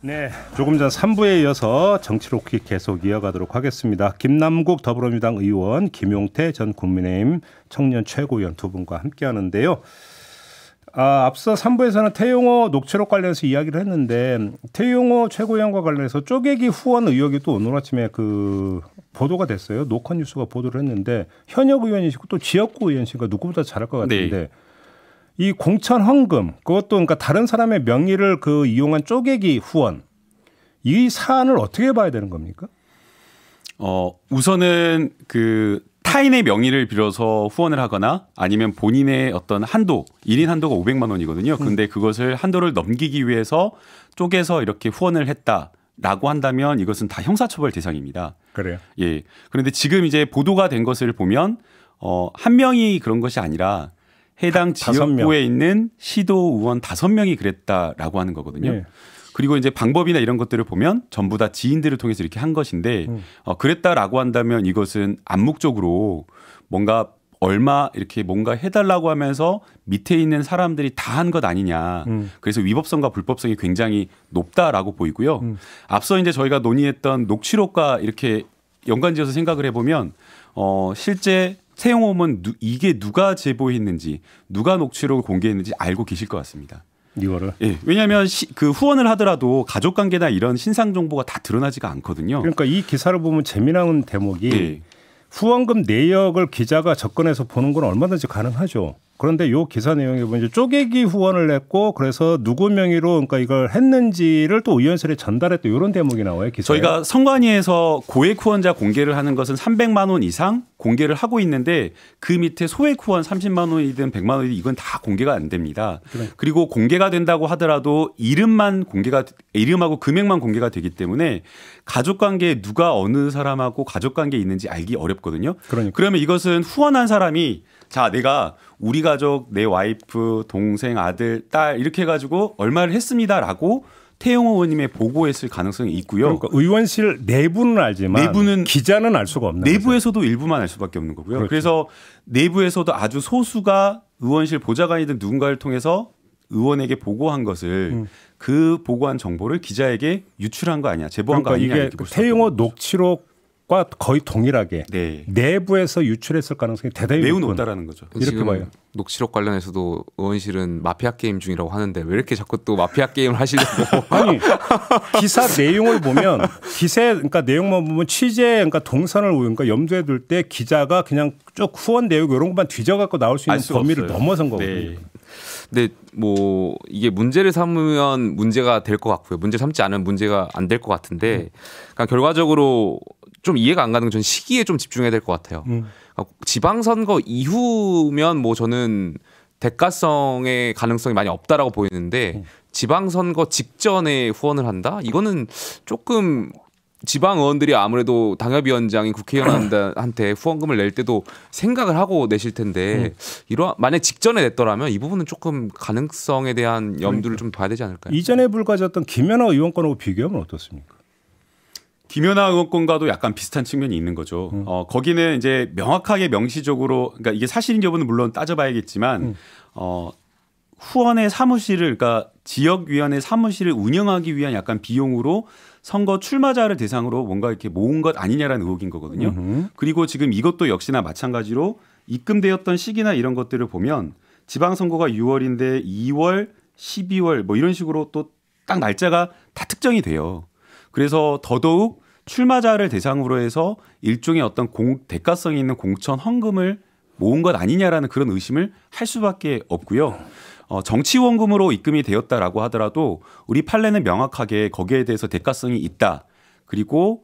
네, 조금 전 3부에 이어서 정치로킥 계속 이어가도록 하겠습니다. 김남국 더불어민주당 의원, 김용태 전 국민의힘 청년 최고위원 두 분과 함께하는데요. 앞서 3부에서는 태용호 녹취록 관련해서 이야기를 했는데 태용호 최고위원과 관련해서 쪼개기 후원 의혹이 또 오늘 아침에 보도가 됐어요. 노컷뉴스가 보도를 했는데 현역 의원이시고 또 지역구 의원이시니까 누구보다 잘할 것 같은데 네. 이 공천 헌금 그것도 그러니까 다른 사람의 명의를 이용한 쪼개기 후원 이 사안을 어떻게 봐야 되는 겁니까? 우선은 타인의 명의를 빌어서 후원을 하거나 아니면 본인의 어떤 한도, 1인 한도가 500만 원이거든요. 근데 그것을 한도를 넘기기 위해서 쪼개서 이렇게 후원을 했다라고 한다면 이것은 다 형사처벌 대상입니다. 그래요? 예. 그런데 지금 이제 보도가 된 것을 보면 한 명이 그런 것이 아니라 해당 지역구에 있는 시도 의원 5명이 그랬다라고 하는 거거든요. 예. 그리고 이제 방법이나 이런 것들을 보면 전부 다 지인들을 통해서 이렇게 한 것인데 그랬다라고 한다면 이것은 암묵적으로 뭔가 이렇게 뭔가 해달라고 하면서 밑에 있는 사람들이 다 한 것 아니냐. 그래서 위법성과 불법성이 굉장히 높다라고 보이고요. 앞서 이제 저희가 논의했던 녹취록과 이렇게 연관지어서 생각을 해보면 실제 태용호는 이게 누가 제보했는지 누가 녹취록을 공개했는지 알고 계실 것 같습니다. 이거를? 예. 왜냐하면 후원을 하더라도 가족관계나 이런 신상 정보가 다 드러나지가 않거든요. 그러니까 이 기사를 보면 재미난 대목이 예. 후원금 내역을 기자가 접근해서 보는 건 얼마든지 가능하죠. 그런데 이 기사 내용에 보면 쪼개기 후원을 냈고 그래서 누구 명의로 그러니까 이걸 했는지를 또 의원실에 전달했다 이런 대목이 나와요. 기사에. 저희가 선관위에서 고액 후원자 공개를 하는 것은 300만 원 이상 공개를 하고 있는데 그 밑에 소액 후원 30만 원이든 100만 원이든 이건 다 공개가 안 됩니다. 그래. 그리고 공개가 된다고 하더라도 이름하고 금액만 공개가 되기 때문에 가족관계에 누가 어느 사람하고 가족관계에 있는지 알기 어렵거든요. 그러니까. 그러면 이것은 후원한 사람이 자, 내가 우리 가족, 내 와이프, 동생, 아들, 딸 이렇게 해가지고 얼마를 했습니다라고 태용호 의원님의 보고했을 가능성이 있고요. 그러니까 의원실 내부는 알지만 내부는 기자는 알 수가 없는 내부에서도 거죠. 일부만 알 수밖에 없는 거고요. 그렇죠. 그래서 내부에서도 아주 소수가 의원실 보좌관이든 누군가를 통해서 의원에게 보고한 것을 그 보고한 정보를 기자에게 유출한 거 아니야, 제보한 그러니까 거 아니냐 이게 이렇게 태용호 녹취록과 거의 동일하게 네. 내부에서 유출했을 가능성이 대단히 매우 높다라는 거죠. 이렇게 봐요. 녹취록 관련해서도 의원실은 마피아 게임 중이라고 하는데 왜 이렇게 자꾸 또 마피아 게임을 하시려고? 아니 기사 내용을 보면 그러니까 내용만 보면 취재 그러니까 동선을 그러니까 염두에 둘 때 기자가 그냥 쭉 후원 내용 이런 것만 뒤져갖고 나올 수 있는 범위를 없어요. 넘어선 거거든요. 네. 근데 뭐 이게 문제를 삼으면 문제가 될 것 같고요. 문제 삼지 않으면 문제가 안 될 것 같은데 그러니까 결과적으로 좀 이해가 안 가는 건 전 시기에 좀 집중해야 될 것 같아요. 그러니까 지방선거 이후면 뭐 저는 대가성의 가능성이 많이 없다라고 보이는데 지방선거 직전에 후원을 한다? 이거는 조금 지방 의원들이 아무래도 당협위원장인 국회의원한테 후원금을 낼 때도 생각을 하고 내실 텐데 만약 직전에 냈더라면 이 부분은 조금 가능성에 대한 염두를 좀 둬야 되지 않을까요? 이전에 불거졌던 김연아 의원권하고 비교하면 어떻습니까? 김연아 의원권과도 약간 비슷한 측면이 있는 거죠. 거기는 이제 명확하게 명시적으로 그러니까 이게 사실인지 여부는 물론 따져봐야겠지만 후원의 사무실을 그러니까 지역위원회 사무실을 운영하기 위한 약간 비용으로 선거 출마자를 대상으로 뭔가 이렇게 모은 것 아니냐라는 의혹인 거거든요. 그리고 지금 이것도 역시나 마찬가지로 입금되었던 시기나 이런 것들을 보면 지방선거가 6월인데 2월, 12월 뭐 이런 식으로 또 딱 날짜가 다 특정이 돼요. 그래서 더더욱 출마자를 대상으로 해서 일종의 어떤 대가성이 있는 공천 헌금을 모은 것 아니냐라는 그런 의심을 할 수밖에 없고요. 정치원금으로 입금이 되었다라고 하더라도 우리 판례는 명확하게 거기에 대해서 대가성이 있다. 그리고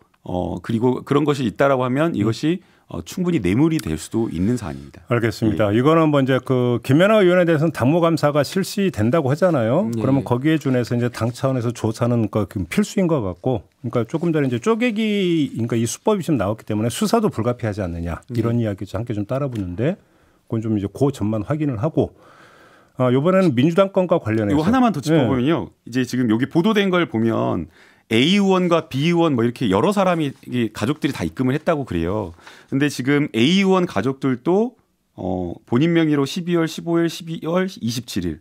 그런 것이 있다라고 하면 이것이 충분히 뇌물이 될 수도 있는 사안입니다. 알겠습니다. 예. 이거는 먼저 김연아 의원에 대해서는 당무감사가 실시된다고 하잖아요. 예. 그러면 거기에 준해서 이제 당 차원에서 조사는 필수인 것 같고, 그러니까 조금 전에 이제 쪼개기, 그러니까 이 수법이 좀 나왔기 때문에 수사도 불가피하지 않느냐 이런 이야기 함께 좀 따라붙는데, 그건 좀 이제 그 점만 확인을 하고. 이번에는 민주당 건과 관련해서 이거 하나만 더 짚어보면요. 이제 지금 여기 보도된 걸 보면 A 의원과 B 의원 뭐 이렇게 여러 사람이 가족들이 다 입금을 했다고 그래요. 근데 지금 A 의원 가족들도 본인 명의로 12월 15일, 12월 27일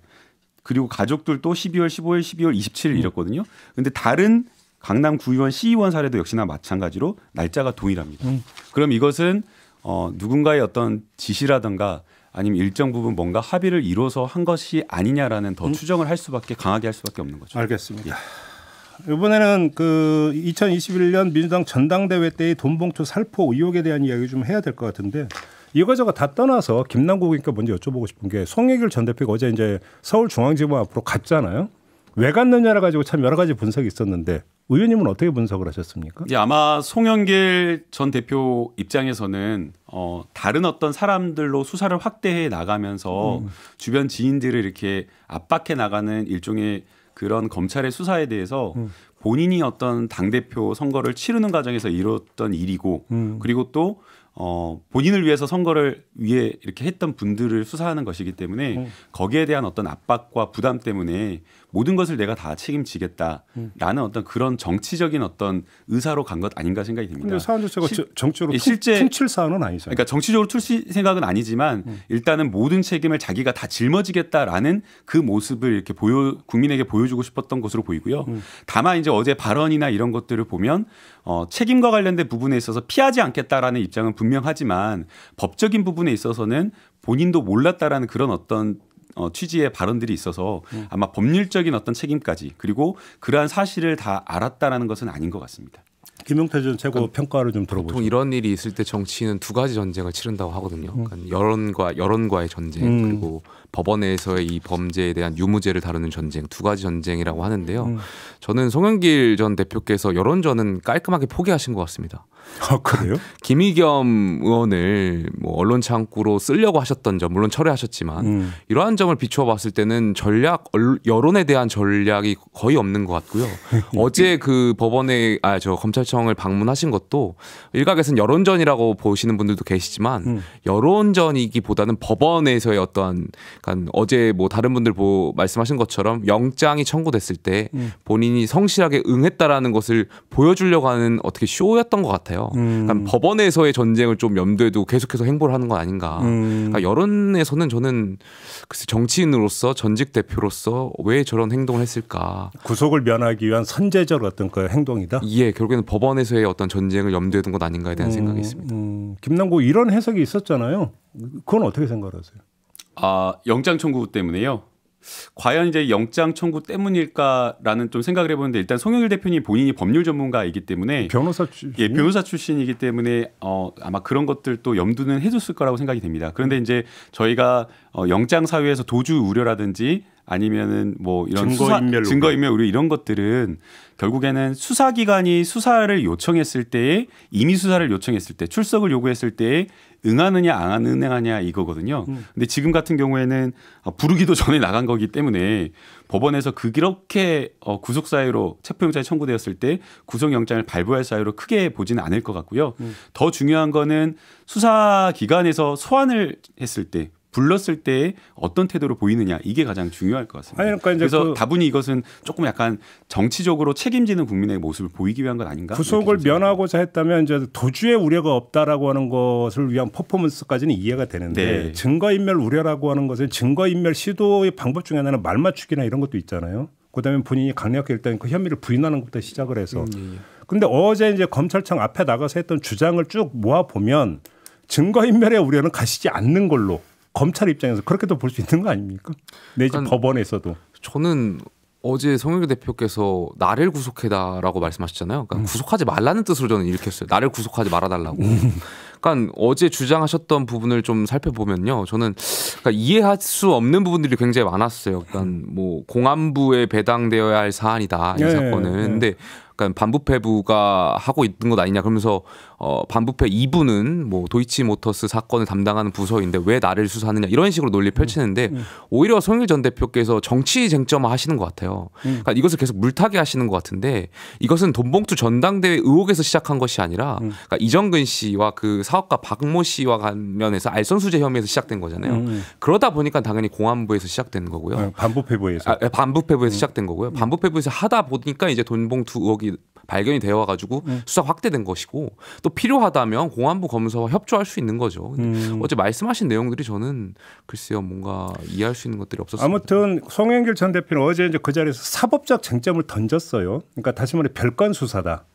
그리고 가족들도 12월 15일, 12월 27일 이랬거든요. 근데 다른 강남 구의원, 시의원 사례도 역시나 마찬가지로 날짜가 동일합니다. 그럼 이것은 누군가의 어떤 지시라든가 아니면 일정 부분 뭔가 합의를 이뤄서 한 것이 아니냐라는 더 추정을 할 수밖에 강하게 할 수밖에 없는 거죠. 알겠습니다. 이번에는 그 2021년 민주당 전당대회 때의 돈봉투 살포 의혹에 대한 이야기 좀 해야 될 것 같은데 이거저거 다 떠나서 김남국 의원께 먼저 여쭤보고 싶은 게 송영길 전 대표가 어제 이제 서울중앙지검 앞으로 갔잖아요. 왜 갔느냐를 가지고 참 여러 가지 분석이 있었는데 의원님은 어떻게 분석을 하셨습니까? 아마 송영길 전 대표 입장에서는 다른 어떤 사람들로 수사를 확대해 나가면서 주변 지인들을 이렇게 압박해 나가는 일종의 그런 검찰의 수사에 대해서 본인이 어떤 당대표 선거를 치르는 과정에서 이뤘던 일이고 그리고 또 본인을 위해서 선거를 위해 이렇게 했던 분들을 수사하는 것이기 때문에 거기에 대한 어떤 압박과 부담 때문에 모든 것을 내가 다 책임지겠다라는 어떤 그런 정치적인 어떤 의사로 간 것 아닌가 생각이 듭니다. 그런데 사안 자체가 정치로 실제 퉁칠 사안은 아니죠. 그러니까 정치적으로 퉁칠 생각은 아니지만 일단은 모든 책임을 자기가 다 짊어지겠다라는 그 모습을 이렇게 국민에게 보여주고 싶었던 것으로 보이고요. 다만 이제 어제 발언이나 이런 것들을 보면 책임과 관련된 부분에 있어서 피하지 않겠다라는 입장은 분명하지만 법적인 부분에 있어서는 본인도 몰랐다라는 그런 어떤 취지의 발언들이 있어서 아마 법률적인 어떤 책임까지 그리고 그러한 사실을 다 알았다라는 것은 아닌 것 같습니다. 김용태 전 최고 평가를 좀 들어보죠. 보통 이런 일이 있을 때 정치인은 두 가지 전쟁을 치른다고 하거든요. 그러니까 여론과의 전쟁 그리고 법원에서의 이 범죄에 대한 유무죄를 다루는 전쟁 두 가지 전쟁이라고 하는데요. 저는 송영길 전 대표께서 여론전은 깔끔하게 포기하신 것 같습니다. 아, 그래요? 김의겸 의원을 뭐 언론 창구로 쓰려고 하셨던 점 물론 철회하셨지만 이러한 점을 비추어 봤을 때는 여론에 대한 전략이 거의 없는 것 같고요. 어제 그 법원에 검찰청을 방문하신 것도 일각에서는 여론전이라고 보시는 분들도 계시지만 여론전이기보다는 법원에서의 어떠한 그러니까 어제 뭐 다른 분들 말씀하신 것처럼 영장이 청구됐을 때 본인이 성실하게 응했다라는 것을 보여주려고 하는 어떻게 쇼였던 것 같아요. 그러니까 법원에서의 전쟁을 좀 염두에 두고 계속해서 행보를 하는 건 아닌가. 그러니까 여론에서는 저는 글쎄 정치인으로서 전직 대표로서 왜 저런 행동을 했을까. 구속을 면하기 위한 선제적 어떤 그 행동이다. 예, 결국에는 법원에서의 어떤 전쟁을 염두에 둔 것 아닌가에 대한 생각이 있습니다. 김남국 이런 해석이 있었잖아요. 그건 어떻게 생각하세요? 영장 청구 때문에요. 과연 이제 영장 청구 때문일까라는 좀 생각을 해보는데 일단 송영길 대표님 본인이 법률 전문가이기 때문에 변호사 출신, 변호사 출신이기 때문에 아마 그런 것들도 염두는 해줬을 거라고 생각이 됩니다. 그런데 이제 저희가 영장 사유에서 도주 우려라든지 아니면은 뭐 이런 증거인멸 우려 이런 것들은 결국에는 수사기관이 수사를 요청했을 때에 임의 수사를 요청했을 때 출석을 요구했을 때에 응하느냐 안 응하느냐 이거거든요. 근데 지금 같은 경우에는 부르기도 전에 나간 거기 때문에 법원에서 그렇게 구속 사유로 체포영장이 청구되었을 때 구속영장을 발부할 사유로 크게 보지는 않을 것 같고요. 더 중요한 거는 수사기관에서 소환을 했을 때 불렀을 때 어떤 태도로 보이느냐 이게 가장 중요할 것 같습니다. 그러니까 이제 그래서 다분히 이것은 조금 약간 정치적으로 책임지는 국민의 모습을 보이기 위한 것 아닌가? 구속을 면하고자 했다면 이제 도주의 우려가 없다라고 하는 것을 위한 퍼포먼스까지는 이해가 되는데 네. 증거인멸 우려라고 하는 것은 증거인멸 시도의 방법 중에 하나는 말 맞추기나 이런 것도 있잖아요. 그다음에 본인이 강력하게 일단 그 혐의를 부인하는 것부터 시작을 해서. 그런데 어제 이제 검찰청 앞에 나가서 했던 주장을 쭉 모아 보면 증거인멸의 우려는 가시지 않는 걸로. 검찰 입장에서 그렇게도 볼 수 있는 거 아닙니까? 내지 그러니까 법원에서도. 저는 어제 송영길 대표께서 나를 구속해다라고 말씀하셨잖아요. 그러니까 구속하지 말라는 뜻으로 저는 읽혔어요. 나를 구속하지 말아달라고. 그러니까 어제 주장하셨던 부분을 좀 살펴보면요, 저는 그러니까 이해할 수 없는 부분들이 굉장히 많았어요. 그러니까 뭐 공안부에 배당되어야 할 사안이다 이 사건은. 근데 그러니까 반부패부가 하고 있는 것 아니냐 그러면서 반부패 2부는 뭐 도이치모터스 사건을 담당하는 부서인데 왜 나를 수사하느냐 이런 식으로 논리 펼치는데 오히려 송영길 전 대표께서 정치 쟁점화 하시는 것 같아요. 그러니까 이것을 계속 물타기 하시는 것 같은데 이것은 돈봉투 전당대회 의혹에서 시작한 것이 아니라 그러니까 이정근 씨와 그 사업가 박모 씨와 관련해서 알선수재 혐의에서 시작된 거잖아요. 그러다 보니까 당연히 공안부에서 시작된 거고요. 반부패부에서. 반부패부에서 시작된 거고요. 반부패부에서 하다 보니까 이제 돈봉투 의혹이 발견이 되어 와가지고 수사 확대된 것이고 또 필요하다면 공안부 검사와 협조할 수 있는 거죠. 어제 말씀하신 내용들이 저는 글쎄요 뭔가 이해할 수 있는 것들이 없었습니다. 아무튼 송영길 전 대표는 어제 이제 그 자리에서 사법적 쟁점을 던졌어요. 그러니까 다시 말해 별건 수사다.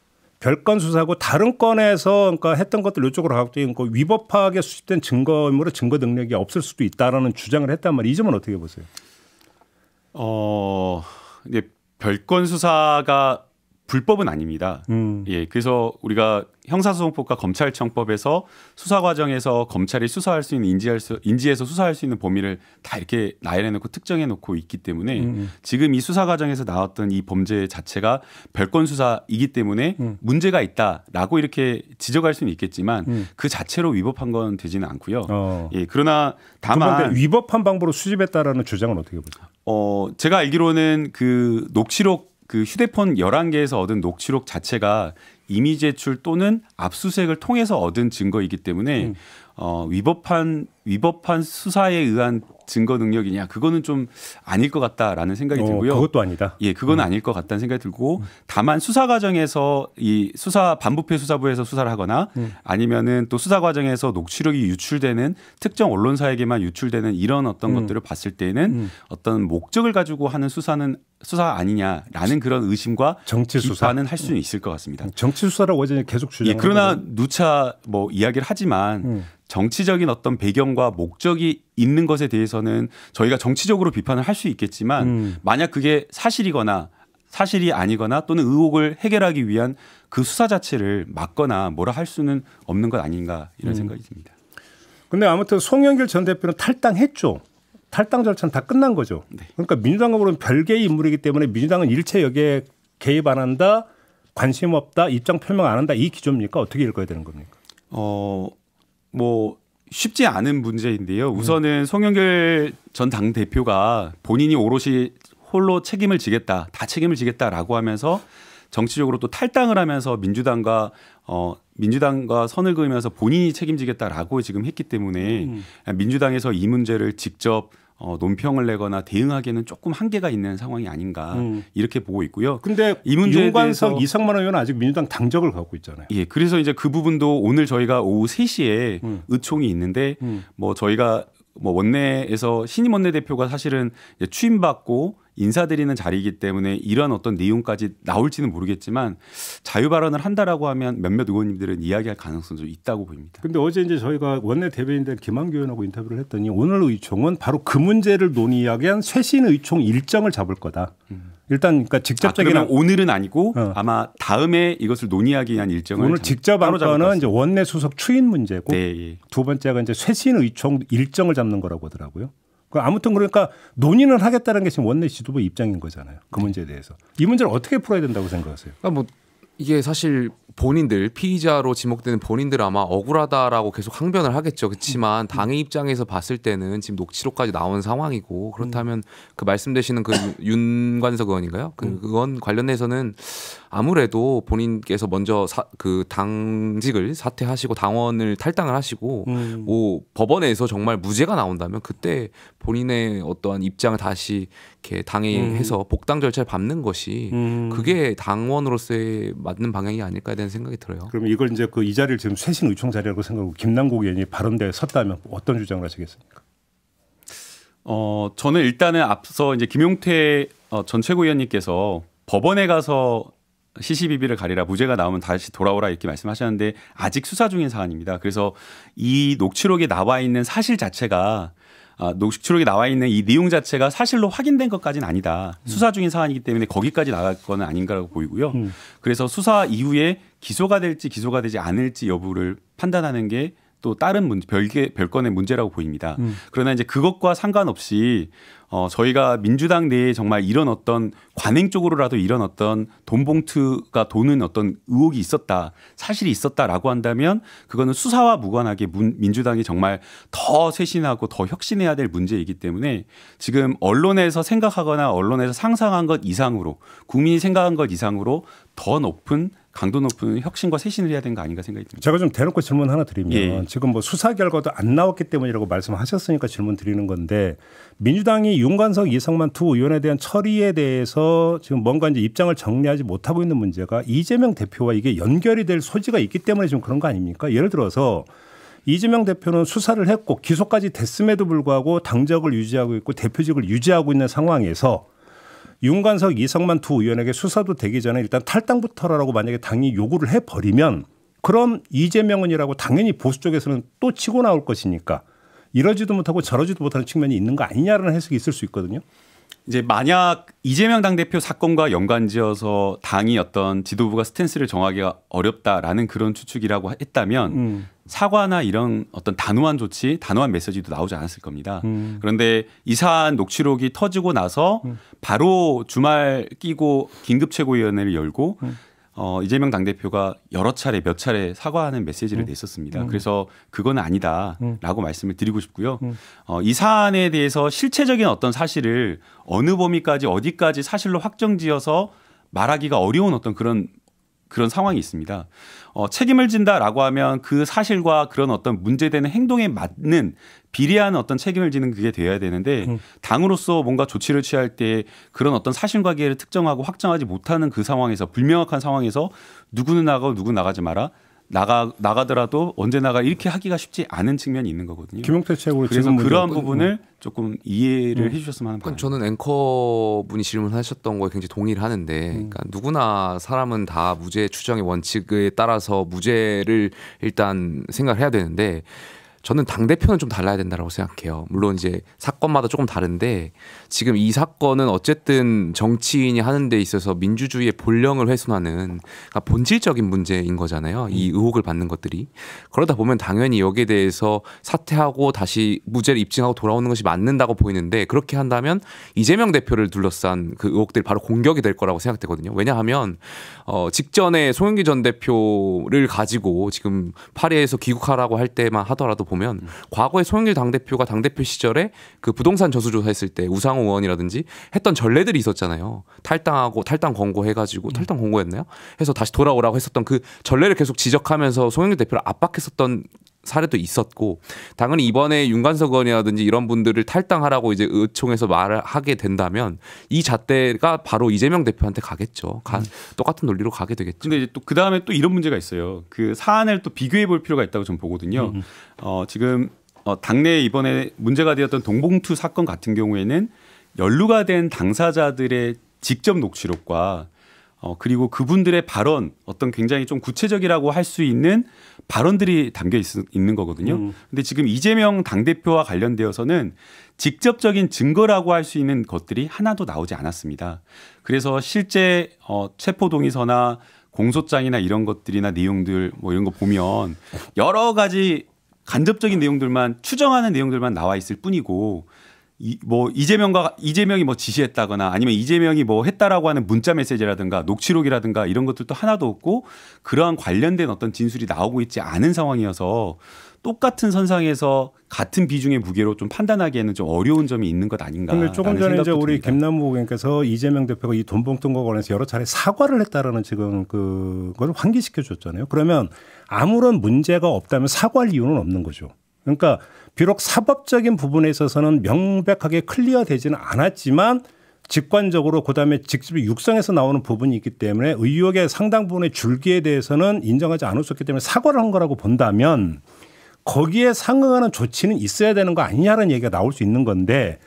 별건 수사고 다른 건에서 그러니까 했던 것들 이쪽으로 가고 있고 위법하게 수집된 증거물의 증거 능력이 없을 수도 있다라는 주장을 했단 말이에요. 이 점은 어떻게 보세요? 이제 별건 수사가 불법은 아닙니다. 예, 그래서 우리가 형사소송법과 검찰청법에서 수사 과정에서 검찰이 수사할 수 있는 인지해서 수사할 수 있는 범위를 다 이렇게 나열해놓고 특정해놓고 있기 때문에 지금 이 수사 과정에서 나왔던 이 범죄 자체가 별건 수사이기 때문에 문제가 있다라고 이렇게 지적할 수는 있겠지만 그 자체로 위법한 건 되지는 않고요. 예, 그러나 다만 위법한 방법으로 수집했다라는 주장은 어떻게 보세요? 제가 알기로는 그 녹취록 그 휴대폰 11개에서 얻은 녹취록 자체가 임의 제출 또는 압수수색을 통해서 얻은 증거이기 때문에 위법한 수사에 의한 증거 능력이냐 그거는 좀 아닐 것 같다라는 생각이 들고요. 그것도 아니다. 예, 그건 아닐 것 같다는 생각이 들고 다만 수사 과정에서 이 반부패 수사부에서 수사를 하거나 아니면은 또 수사 과정에서 녹취록이 유출되는 특정 언론사에게만 유출되는 이런 어떤 것들을 봤을 때는 어떤 목적을 가지고 하는 수사 아니냐라는 그런 의심과 정치 수사 비판은 할 수는 있을 것 같습니다. 정치 수사라고 어제 계속 주장. 예, 그러나 누차 뭐 이야기를 하지만 정치적인 어떤 배경과 목적이 있는 것에 대해서는 저희가 정치적으로 비판을 할 수 있겠지만 만약 그게 사실이거나 사실이 아니거나 또는 의혹을 해결하기 위한 그 수사 자체를 막거나 뭐라 할 수는 없는 것 아닌가 이런 생각이 듭니다. 근데 아무튼 송영길 전 대표는 탈당했죠. 탈당 절차는 다 끝난 거죠. 네. 그러니까 민주당과 보면 별개의 인물이기 때문에 민주당은 일체 여기에 개입 안 한다, 관심 없다, 입장 표명 안 한다 이 기조입니까? 어떻게 읽어야 되는 겁니까? 뭐 쉽지 않은 문제인데요. 우선은 송영길 전 당대표가 본인이 오롯이 홀로 책임을 지겠다, 다 책임을 지겠다라고 하면서 정치적으로 또 탈당을 하면서 민주당과 선을 그으면서 본인이 책임지겠다라고 지금 했기 때문에 민주당에서 이 문제를 직접 논평을 내거나 대응하기에는 조금 한계가 있는 상황이 아닌가 이렇게 보고 있고요. 근데 이 문제에 윤관석, 대해서 이성만 의원은 아직 민주당 당적을 갖고 있잖아요. 예, 그래서 이제 그 부분도 오늘 저희가 오후 3시에 의총이 있는데 뭐 저희가 뭐 원내에서 신임 원내대표가 사실은 이제 취임받고 인사드리는 자리이기 때문에 이런 어떤 내용까지 나올지는 모르겠지만 자유 발언을 한다라고 하면 몇몇 의원님들은 이야기할 가능성도 있다고 보입니다. 근데 어제 이제 저희가 원내 대변인들 김한규 의원하고 인터뷰를 했더니 오늘 의총은 바로 그 문제를 논의하기 위한 쇄신 의총 일정을 잡을 거다. 일단 그러니까 직접적인 그러면 오늘은 아니고 아마 다음에 이것을 논의하기 위한 일정을 오늘 직접 한 거는 이제 원내 수석 추인 문제고 네, 예. 두 번째가 이제 쇄신 의총 일정을 잡는 거라고 하더라고요. 아무튼 그러니까 논의는 하겠다는 게 지금 원내 지도부 입장인 거잖아요. 그 문제에 대해서 이 문제를 어떻게 풀어야 된다고 생각하세요? 그러니까 뭐 이게 사실 본인들 피의자로 지목되는 본인들 아마 억울하다라고 계속 항변을 하겠죠. 그렇지만 당의 입장에서 봤을 때는 지금 녹취록까지 나온 상황이고 그렇다면 그 말씀되시는 그 윤관석 의원인가요? 그 의원 관련해서는 아무래도 본인께서 먼저 그 당직을 사퇴하시고 당원을 탈당을 하시고 뭐 법원에서 정말 무죄가 나온다면 그때 본인의 어떠한 입장을 다시 이렇게 당의해서 복당 절차를 밟는 것이 그게 당원으로서의 맞는 방향이 아닐까 되는 생각이 들어요. 그럼 이걸 이제 이 자리를 지금 쇄신 의총 자리라고 생각하고 김남국 의원이 발언대에 섰다면 어떤 주장을 하시겠습니까? 저는 일단은 앞서 이제 김용태 전 최고위원님께서 법원에 가서 시시비비를 가리라 무죄가 나오면 다시 돌아오라 이렇게 말씀하셨는데 아직 수사 중인 사안입니다. 그래서 이 녹취록에 나와 있는 사실 자체가 녹취록에 나와 있는 이 내용 자체가 사실로 확인된 것까지는 아니다. 수사 중인 사안이기 때문에 거기까지 나갈 거는 아닌가라고 보이고요. 그래서 수사 이후에 기소가 될지 기소가 되지 않을지 여부를 판단하는 게 또 다른 문제, 별건의 문제라고 보입니다. 그러나 이제 그것과 상관없이 저희가 민주당 내에 정말 이런 어떤 관행 쪽으로라도 이런 어떤 돈 봉투가 도는 어떤 의혹이 있었다, 사실이 있었다라고 한다면 그거는 수사와 무관하게 민주당이 정말 더 쇄신하고 더 혁신해야 될 문제이기 때문에 지금 언론에서 생각하거나 언론에서 상상한 것 이상으로 국민이 생각한 것 이상으로 더 높은 강도 높은 혁신과 쇄신을 해야 되는 거 아닌가 생각이 듭니다. 제가 좀 대놓고 질문 하나 드리면 예. 지금 뭐 수사 결과도 안 나왔기 때문이라고 말씀하셨으니까 질문 드리는 건데 민주당이 윤관석 이성만 두 의원에 대한 처리에 대해서 지금 뭔가 이제 입장을 정리하지 못하고 있는 문제가 이재명 대표와 이게 연결이 될 소지가 있기 때문에 지금 그런 거 아닙니까? 예를 들어서 이재명 대표는 수사를 했고 기소까지 됐음에도 불구하고 당적을 유지하고 있고 대표직을 유지하고 있는 상황에서 윤관석 이성만 두 의원에게 수사도 되기 전에 일단 탈당부터라고 만약에 당이 요구를 해버리면 그럼 이재명은이라고 당연히 보수 쪽에서는 또 치고 나올 것이니까 이러지도 못하고 저러지도 못하는 측면이 있는 거 아니냐라는 해석이 있을 수 있거든요. 이제 만약 이재명 당대표 사건과 연관지어서 당이 어떤 지도부가 스탠스를 정하기가 어렵다라는 그런 추측이라고 했다면 사과나 이런 어떤 단호한 조치, 단호한 메시지도 나오지 않았을 겁니다. 그런데 이 사안 녹취록이 터지고 나서 바로 주말 끼고 긴급 최고위원회를 열고 이재명 당대표가 여러 차례 몇 차례 사과하는 메시지를 냈었습니다. 그래서 그건 아니다라고 말씀을 드리고 싶고요. 이 사안에 대해서 실체적인 어떤 사실을 어느 범위까지 어디까지 사실로 확정지어서 말하기가 어려운 어떤 그런 상황이 있습니다. 책임을 진다라고 하면 그 사실과 그런 어떤 문제되는 행동에 맞는 비례하는 어떤 책임을 지는 그게 되어야 되는데 당으로서 뭔가 조치를 취할 때 그런 어떤 사실관계를 특정하고 확정하지 못하는 그 상황에서 불명확한 상황에서 누구는 나가고 누구는 나가지 마라. 나가더라도 언제 나가 이렇게 하기가 쉽지 않은 측면이 있는 거거든요. 김용태 최고 그래서 그러한 부분을 조금 이해를 해주셨으면 하는 바랍니다. 저는 앵커분이 질문하셨던 거에 굉장히 동의를 하는데 그러니까 누구나 사람은 다 무죄 추정의 원칙에 따라서 무죄를 일단 생각을 해야 되는데 저는 당대표는 좀 달라야 된다고 생각해요. 물론 이제 사건마다 조금 다른데 지금 이 사건은 어쨌든 정치인이 하는 데 있어서 민주주의의 본령을 훼손하는 그러니까 본질적인 문제인 거잖아요. 이 의혹을 받는 것들이. 그러다 보면 당연히 여기에 대해서 사퇴하고 다시 무죄를 입증하고 돌아오는 것이 맞는다고 보이는데 그렇게 한다면 이재명 대표를 둘러싼 그 의혹들이 바로 공격이 될 거라고 생각되거든요. 왜냐하면 직전에 송영길 전 대표를 가지고 지금 파리에서 귀국하라고 할 때만 하더라도 보면 과거에 송영길 당대표가 당대표 시절에 그 부동산 저수조사했을 때 우상호 의원이라든지 했던 전례들이 있었잖아요. 탈당하고 탈당 권고해가지고 탈당 권고했나요? 해서 다시 돌아오라고 했었던 그 전례를 계속 지적하면서 송영길 대표를 압박했었던 사례도 있었고 당연히 이번에 윤관석 의원이라든지 이런 분들을 탈당하라고 이제 의총에서 말을 하게 된다면 이 잣대가 바로 이재명 대표한테 가겠죠. 똑같은 논리로 가게 되겠죠. 근데 이제 또 그 다음에 또 이런 문제가 있어요. 그 사안을 또 비교해 볼 필요가 있다고 저는 보거든요. 지금 당내에 이번에 문제가 되었던 동봉투 사건 같은 경우에는 연루가 된 당사자들의 직접 녹취록과 그리고 그분들의 발언 어떤 굉장히 좀 구체적이라고 할 수 있는 발언들이 담겨 있는 거거든요. 근데 지금 이재명 당대표와 관련되어서는 직접적인 증거라고 할 수 있는 것들이 하나도 나오지 않았습니다. 그래서 실제 체포동의서나 공소장이나 이런 것들이나 내용들 뭐 이런 거 보면 여러 가지 간접적인 내용들만 추정하는 내용들만 나와 있을 뿐이고 이재명이 뭐 지시했다거나 아니면 이재명이 뭐 했다라고 하는 문자 메시지라든가 녹취록이라든가 이런 것들도 하나도 없고 그러한 관련된 어떤 진술이 나오고 있지 않은 상황이어서 똑같은 선상에서 같은 비중의 무게로 좀 판단하기에는 좀 어려운 점이 있는 것 아닌가. 그런데 조금 전에 이제 우리 듭니다. 김남국 의원께서 이재명 대표가 이 돈봉투과 관련해서 여러 차례 사과를 했다라는 지금 그걸 환기시켜 줬잖아요. 그러면 아무런 문제가 없다면 사과할 이유는 없는 거죠. 그러니까 비록 사법적인 부분에 있어서는 명백하게 클리어되지는 않았지만 직관적으로 그다음에 직접 육성에서 나오는 부분이 있기 때문에 의혹의 상당 부분의 줄기에 대해서는 인정하지 않을 수 없기 때문에 사과를 한 거라고 본다면 거기에 상응하는 조치는 있어야 되는 거 아니냐는 얘기가 나올 수 있는 건데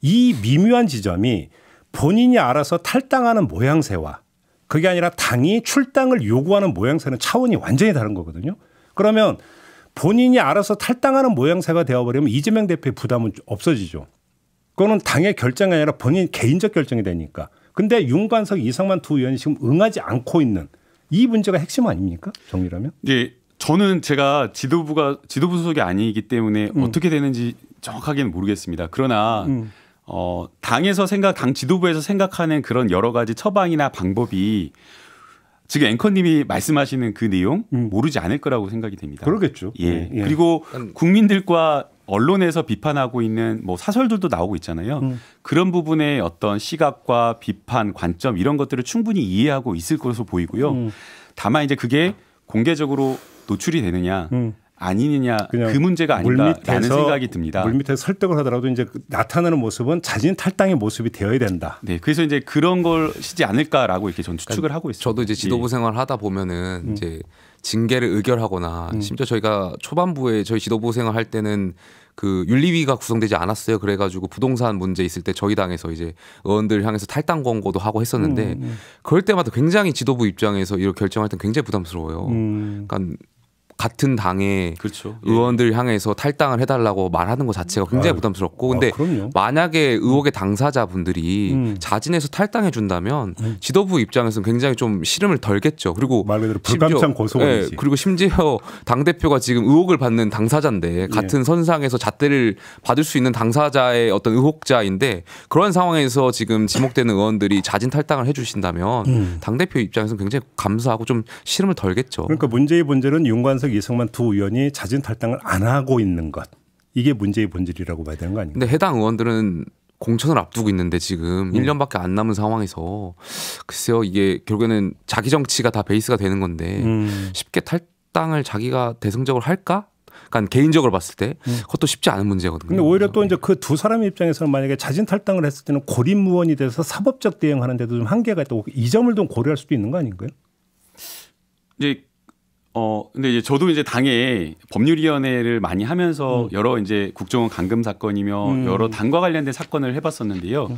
이 미묘한 지점이 본인이 알아서 탈당하는 모양새와 그게 아니라 당이 출당을 요구하는 모양새는 차원이 완전히 다른 거거든요. 그러면 본인이 알아서 탈당하는 모양새가 되어버리면 이재명 대표의 부담은 없어지죠. 그거는 당의 결정이 아니라 본인 개인적 결정이 되니까. 근데 윤관석, 이성만 두 의원이 지금 응하지 않고 있는 이 문제가 핵심 아닙니까? 정리라면? 네, 저는 제가 지도부 소속이 아니기 때문에 어떻게 되는지 정확하게는 모르겠습니다. 그러나 당에서 당 지도부에서 생각하는 그런 여러 가지 처방이나 방법이 지금 앵커님이 말씀하시는 그 내용 모르지 않을 거라고 생각이 됩니다. 그러겠죠. 예. 그리고 국민들과 언론에서 비판하고 있는 뭐 사설들도 나오고 있잖아요. 그런 부분의 어떤 시각과 비판, 관점 이런 것들을 충분히 이해하고 있을 것으로 보이고요. 다만 이제 그게 공개적으로 노출이 되느냐 아니느냐 그 문제가 아닌가라는 생각이 듭니다. 물밑에서 설득을 하더라도 이제 나타나는 모습은 자진 탈당의 모습이 되어야 된다. 네, 그래서 이제 그런 것이지 않을까라고 이렇게 전 추측을 하고 있습니다. 저도 이제 지도부 생활 하다 보면은 이제 징계를 의결하거나 심지어 저희가 초반부에 저희 지도부 생활 할 때는 그 윤리위가 구성되지 않았어요. 그래가지고 부동산 문제 있을 때 저희 당에서 이제 의원들 향해서 탈당 권고도 하고 했었는데 그럴 때마다 굉장히 지도부 입장에서 이렇게 결정할 때 굉장히 부담스러워요. 그러니까 같은 당의 그렇죠. 의원들 향해서 탈당을 해달라고 말하는 것 자체가 굉장히 부담스럽고 근데 만약에 의혹의 당사자분들이 자진해서 탈당해 준다면 지도부 입장에서는 굉장히 좀 시름을 덜겠죠. 그리고 말 그대로 불감찬 고소원이지. 네, 그리고 심지어 당대표가 지금 의혹을 받는 당사자인데 같은 선상에서 잣대를 받을 수 있는 당사자의 어떤 의혹자인데 그런 상황에서 지금 지목되는 의원들이 자진 탈당을 해 주신다면 당대표 입장에서는 굉장히 감사하고 좀 시름을 덜겠죠. 그러니까 문제의 본질은 윤관석 이성만 두 의원이 자진 탈당을 안 하고 있는 것. 이게 문제의 본질이라고 봐야 되는 거 아닌가요? 근데 해당 의원들은 공천을 앞두고 있는데 지금 1년밖에 안 남은 상황에서 글쎄요 이게 결국에는 자기 정치가 다 베이스가 되는 건데 쉽게 탈당을 자기가 대승적으로 할까? 그러니까 개인적으로 봤을 때 그것도 쉽지 않은 문제거든요. 근데 오히려 또 이제 그 두 사람의 입장에서는 만약에 자진 탈당을 했을 때는 고립무원이 돼서 사법적 대응하는데도 좀 한계가 있다고 이 점을 좀 고려할 수도 있는 거 아닌가요? 이제 근데 이제 저도 이제 당에 법률위원회를 많이 하면서 여러 이제 국정원 감금 사건이며 여러 당과 관련된 사건을 해봤었는데요.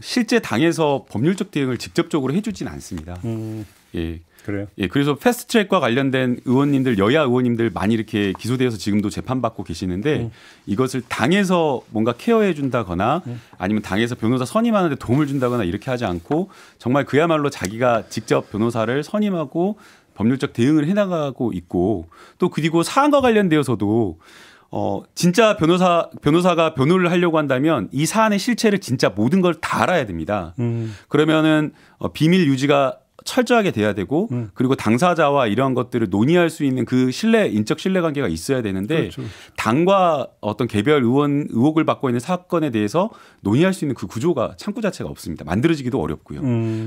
실제 당에서 법률적 대응을 직접적으로 해주진 않습니다. 예. 그래요? 예. 그래서 패스트트랙과 관련된 의원님들, 여야 의원님들 많이 이렇게 기소되어서 지금도 재판받고 계시는데 이것을 당에서 뭔가 케어해 준다거나 아니면 당에서 변호사 선임하는데 도움을 준다거나 이렇게 하지 않고 정말 그야말로 자기가 직접 변호사를 선임하고 법률적 대응을 해나가고 있고 또 그리고 사안과 관련되어서도 진짜 변호사가 변호를 하려고 한다면 이 사안의 실체를 진짜 모든 걸 다 알아야 됩니다. 그러면은 비밀 유지가 철저하게 돼야 되고 그리고 당사자와 이러한 것들을 논의할 수 있는 그 인적 신뢰 관계가 있어야 되는데 그렇죠. 당과 어떤 개별 의원 의혹을 받고 있는 사건에 대해서 논의할 수 있는 그 구조가 창구 자체가 없습니다. 만들어지기도 어렵고요.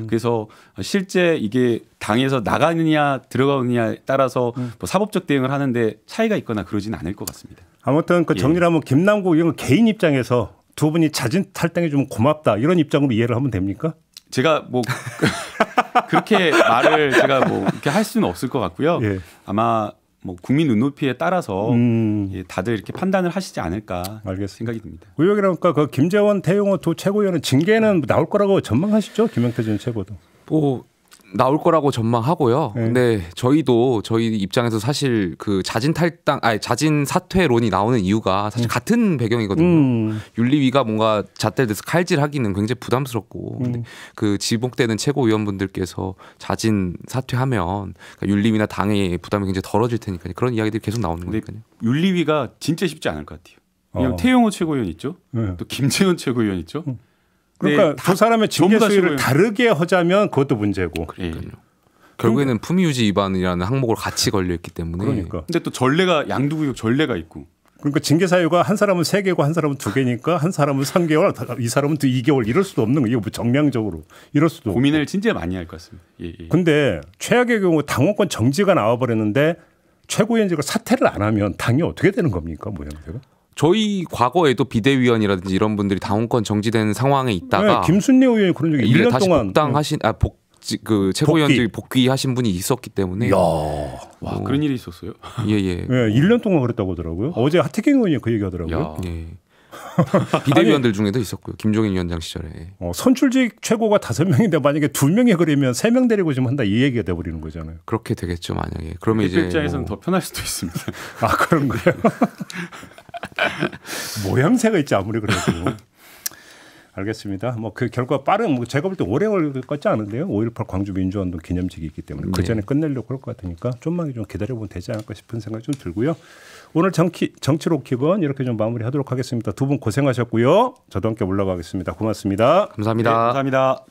그래서 실제 이게 당에서 나가느냐 들어가느냐에 따라서 뭐 사법적 대응을 하는데 차이가 있거나 그러지는 않을 것 같습니다. 아무튼 그 정리를 하면 김남국 의원 개인 입장에서 두 분이 자진 탈당해 주면 고맙다 이런 입장으로 이해를 하면 됩니까? 제가 뭐 그렇게 말을 제가 뭐 이렇게 할 수는 없을 것 같고요. 예. 아마 뭐 국민 눈높이에 따라서 다들 이렇게 판단을 하시지 않을까 생각이 듭니다. 의혹이라니까 그 김재원, 태용호 두 최고위원은 징계는 나올 거라고 전망하시죠? 김영태 전 최고도. 뭐 나올 거라고 전망하고요. 근데 저희 입장에서 사실 그 자진 사퇴론이 나오는 이유가 사실 같은 배경이거든요. 윤리위가 뭔가 잣대를 대서 칼질하기는 굉장히 부담스럽고 근데 그 지목되는 최고위원분들께서 자진 사퇴하면 그러니까 윤리위나 당의 부담이 굉장히 덜어질 테니까 그런 이야기들이 계속 나오는 거니까요. 윤리위가 진짜 쉽지 않을 것 같아요. 왜냐하면 태용호 최고위원 있죠. 또 김재원 최고위원 있죠. 그러니까 두 사람의 징계 수위를 다르게 하자면 그것도 문제고. 그러니까요. 결국에는 품위유지 위반이라는 항목으로 같이 걸려있기 때문에. 그러니까. 근데 또 전례가 양두구역 전례가 있고. 그러니까 징계 사유가 한 사람은 3개고 한 사람은 2개니까 한 사람은 3개월, 이 사람은 2개월 이럴 수도 없는 거예요. 뭐 정량적으로 이럴 수도. 고민을 없고. 진짜 많이 할 것 같습니다. 근데 최악의 경우 당원권 정지가 나와버렸는데 최고위원직을 사퇴를 안 하면 당이 어떻게 되는 겁니까? 모양새가? 저희 과거에도 비대위원이라든지 이런 분들이 당원권 정지된 상황에 있다가 네, 김순례 의원이 그런 적이 1년 다시 동안 복당하신 그 최고위원직 복귀하신 분이 있었기 때문에. 와 그런 일이 있었어요? 예예. 네, 1년 동안 그랬다고 하더라고요. 어제 하태경 의원이 그 얘기하더라고요. 예. 비대위원들 중에도 있었고요. 김종인 위원장 시절에. 선출직 최고가 5명인데 만약에 2명이 그러면 3명 데리고 좀 한다 이 얘기가 돼버리는 거잖아요. 그렇게 되겠죠 만약에. 그러면 대표 입장에서는 더 편할 수도 있습니다. 아 그런 거예요? 모양새가 있지 아무리 그래도. 알겠습니다. 뭐 그 결과 빠른 제가 볼 때 오래 걸릴 것 같지 않은데요. 5.18 광주 민주화운동 기념식이 있기 때문에 그 전에 끝내려고 그럴 것 같으니까 좀만 좀 기다려보면 되지 않을까 싶은 생각이 좀 들고요. 오늘 정치로 킥은 이렇게 좀 마무리하도록 하겠습니다. 두 분 고생하셨고요. 저도 함께 올라가겠습니다. 고맙습니다. 감사합니다. 네, 감사합니다.